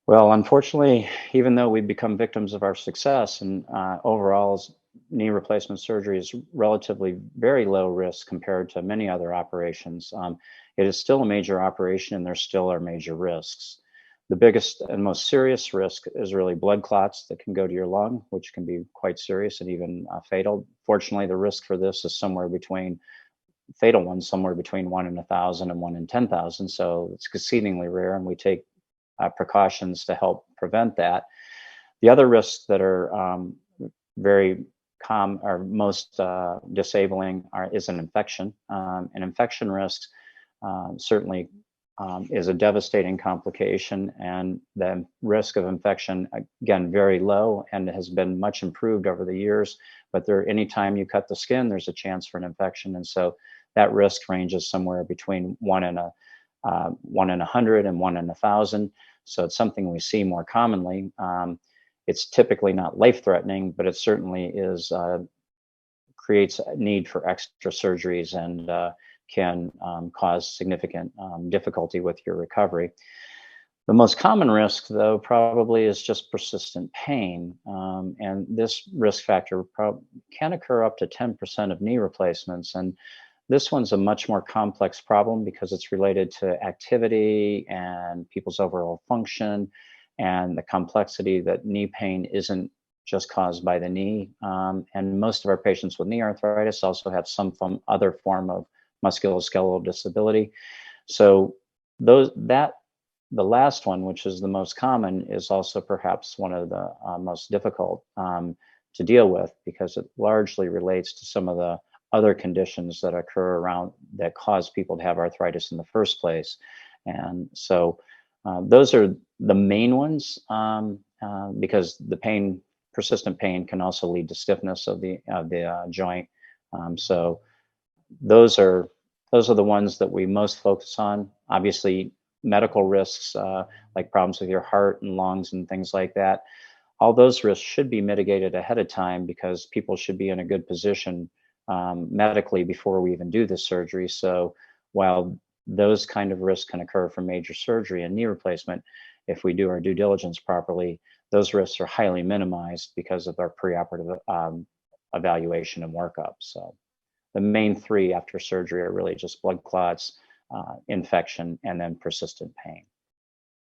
Well, unfortunately, even though we've become victims of our success and overall, knee replacement surgery is relatively very low risk compared to many other operations. It is still a major operation and there still are major risks. The biggest and most serious risk is really blood clots that can go to your lung, which can be quite serious and even fatal. Fortunately, the risk for this is somewhere between fatal ones, somewhere between 1 in 1,000 and 1 in 10,000. So it's exceedingly rare, and we take precautions to help prevent that. The other risks that are very common or most disabling is an infection. And infection risks certainly is a devastating complication, and the risk of infection, again, very low and has been much improved over the years. But anytime you cut the skin, there's a chance for an infection. And so that risk ranges somewhere between 1 in 100 and 1 in 1,000. So it's something we see more commonly. It's typically not life-threatening, but it certainly is creates a need for extra surgeries and can cause significant difficulty with your recovery. The most common risk, though, probably is just persistent pain. And this risk factor can occur up to 10% of knee replacements. And this one's a much more complex problem because it's related to activity and people's overall function and the complexity that knee pain isn't just caused by the knee. And most of our patients with knee arthritis also have some other form of musculoskeletal disability. So the last one, which is the most common, is also perhaps one of the most difficult to deal with because it largely relates to some of the other conditions that occur around that cause people to have arthritis in the first place. And so those are the main ones because persistent pain can also lead to stiffness of the joint. So those are the ones that we most focus on. Obviously, medical risks like problems with your heart and lungs and things like that. All those risks should be mitigated ahead of time because people should be in a good position medically before we even do the surgery. So while those kind of risks can occur from major surgery and knee replacement, if we do our due diligence properly, those risks are highly minimized because of our preoperative evaluation and workup. So the main three after surgery are really just blood clots, infection, and then persistent pain.